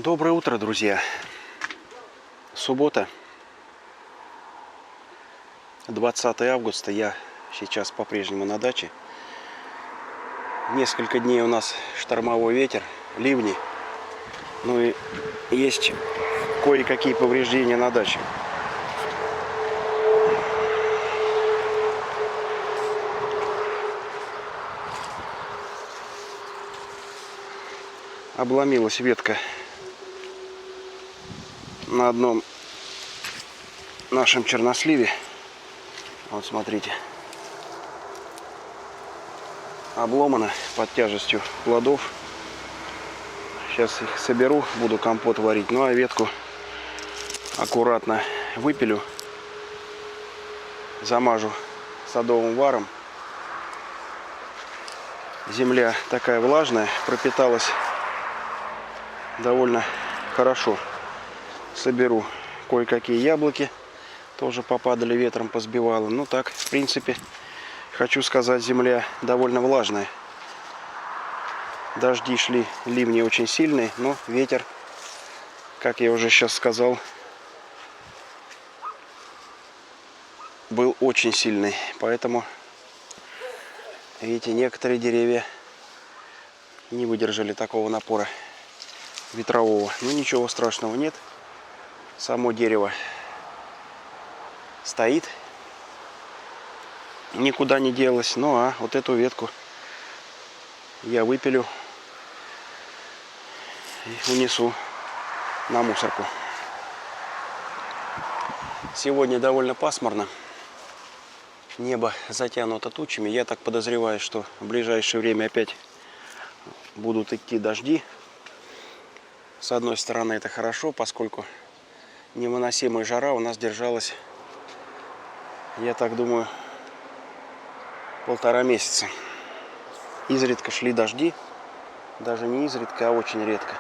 Доброе утро, друзья. Суббота, 20 августа. Я сейчас по-прежнему на даче. Несколько дней у нас штормовой ветер, ливни. Ну и есть кое-какие повреждения на даче. Обломилась ветка на одном нашем черносливе. Вот смотрите. Обломана под тяжестью плодов. Сейчас их соберу, буду компот варить. Ну а ветку аккуратно выпилю, замажу садовым варом. Земля такая влажная, пропиталась довольно хорошо. Соберу кое-какие яблоки, тоже попадали ветром, позбивало. Ну так, в принципе, хочу сказать, земля довольно влажная. Дожди шли, ливни очень сильные, но ветер, как я уже сейчас сказал, был очень сильный. Поэтому, видите, некоторые деревья не выдержали такого напора ветрового. Ну ничего страшного нет. Само дерево стоит, никуда не делось. Ну а вот эту ветку я выпилю и унесу на мусорку. Сегодня довольно пасмурно. Небо затянуто тучами. Я так подозреваю, что в ближайшее время опять будут идти дожди. С одной стороны, это хорошо, поскольку невыносимая жара у нас держалась, я так думаю, 1,5 месяца. Изредка шли дожди, даже не изредка, а очень редко.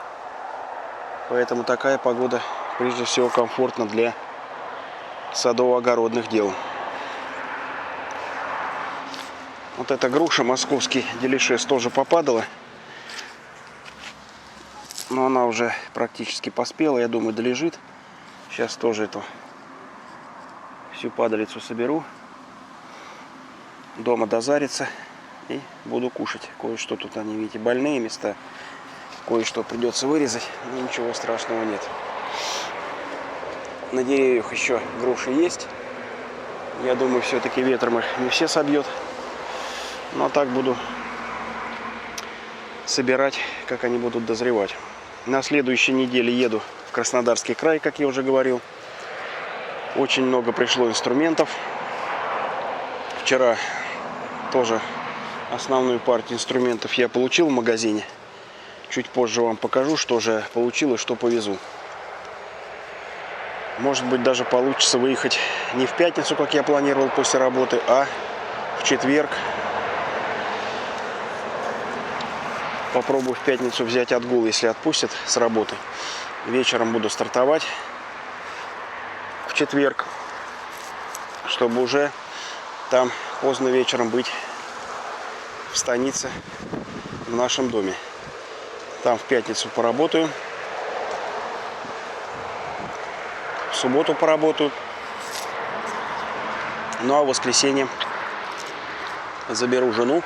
Поэтому такая погода, прежде всего, комфортна для садово-огородных дел. Вот эта груша, московский делишес, тоже попадала. Но она уже практически поспела, я думаю, долежит. Сейчас тоже эту всю падалицу соберу. Дома дозарится и буду кушать. Кое-что тут, они, видите, больные места. Кое-что придется вырезать, но ничего страшного нет. На деревьях еще груши есть. Я думаю, все-таки ветром их не все собьет. Но так буду собирать, как они будут дозревать. На следующей неделе еду в Краснодарский край, как я уже говорил. Очень много пришло инструментов. Вчера тоже основную партию инструментов я получил в магазине. Чуть позже вам покажу, что же получил и что повезу. Может быть, даже получится выехать не в пятницу, как я планировал после работы, а в четверг. Попробую в пятницу взять отгул, если отпустят с работы. Вечером буду стартовать в четверг, чтобы уже там поздно вечером быть в станице, в нашем доме. Там в пятницу поработаю, в субботу поработаю. Ну а в воскресенье заберу жену.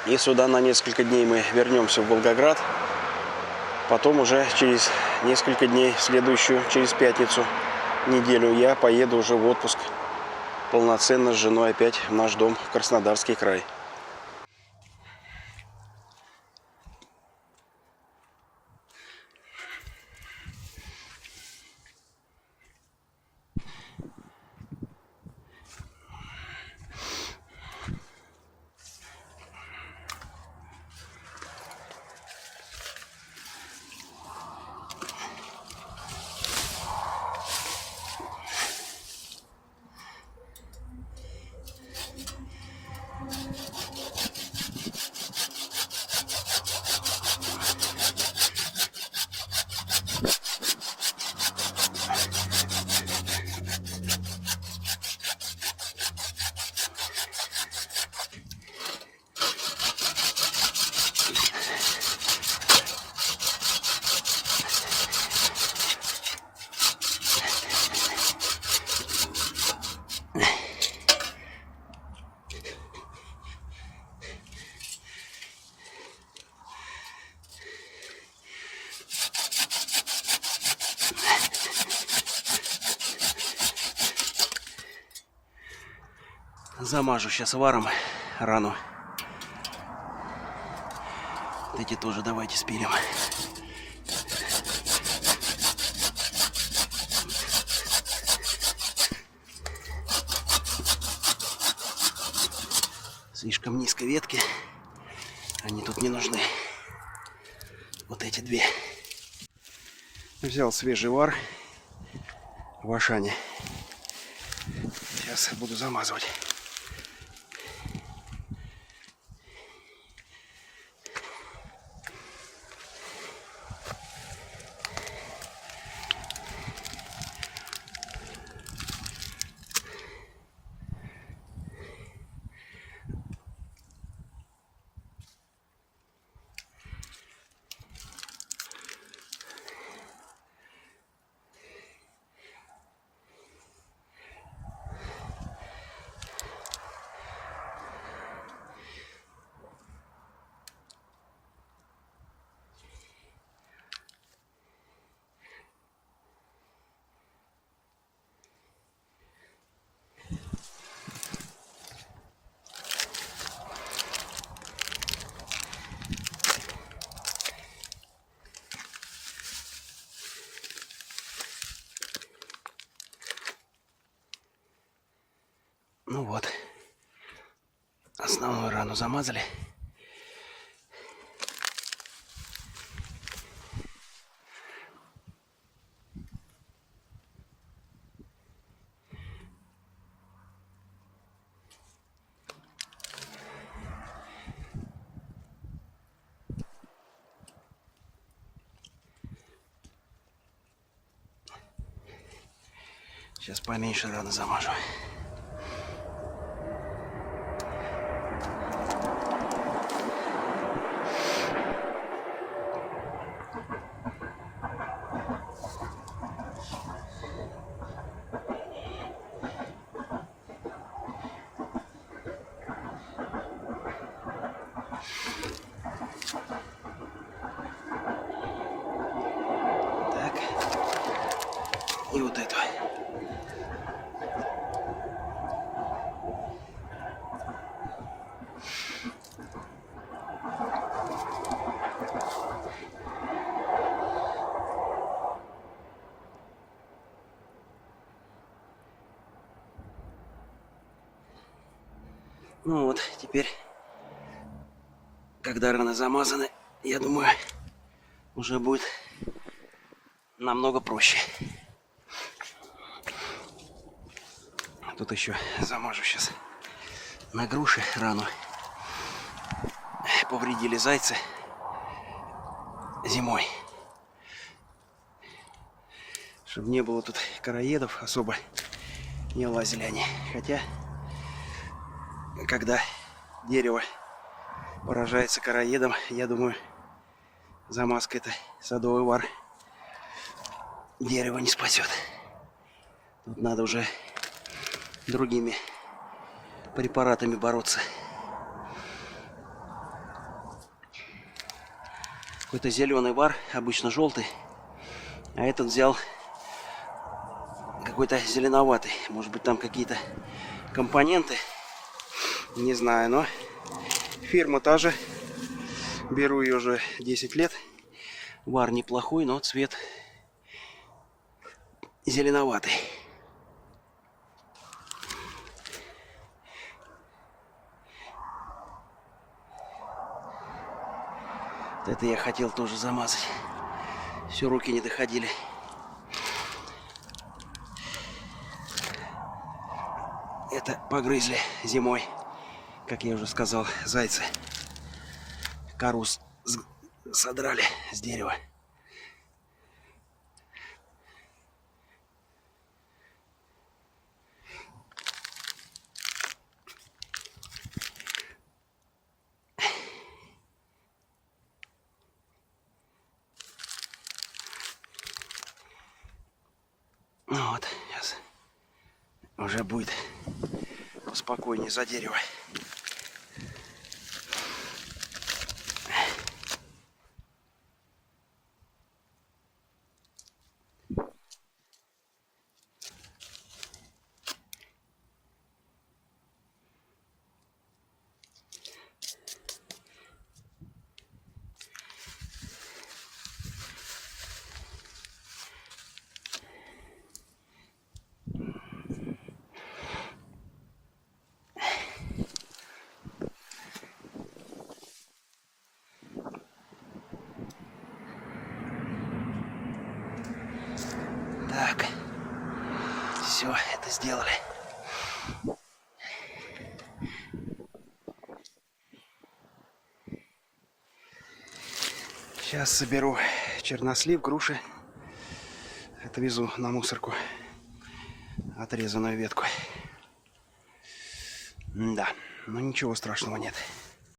И сюда на несколько дней мы вернемся в Волгоград. Потом уже через несколько дней, следующую, через пятницу, неделю, я поеду уже в отпуск полноценно с женой опять в наш дом в Краснодарский край. Замажу сейчас варом рану. Вот эти тоже давайте спилим. Слишком низко ветки. Они тут не нужны. Вот эти две. Взял свежий вар в Ашане. Сейчас буду замазывать. Ну вот, основную рану замазали. Сейчас поменьше раны замажу. Так. И вот эту. Ну вот, теперь, когда раны замазаны, я думаю, уже будет намного проще. Тут еще замажу сейчас на груши рану. Повредили зайцы зимой. Чтобы не было тут короедов, особо не лазили они. Хотя, когда дерево поражается короедом, я думаю, замазка это садовый вар дерево не спасет. Тут надо уже другими препаратами бороться. Какой-то зеленый вар, обычно желтый, а этот взял какой-то зеленоватый. Может быть, там какие-то компоненты, не знаю, но фирма та же. Беру ее уже 10 лет. Вар неплохой, но цвет зеленоватый. Вот это я хотел тоже замазать. Все, руки не доходили. Это погрызли зимой, как я уже сказал, зайцы. Кору содрали с дерева. Ну вот, сейчас уже будет поспокойнее за дерево. сделали. Сейчас соберу чернослив, груши. Отвезу на мусорку отрезанную ветку. Да, но ничего страшного нет.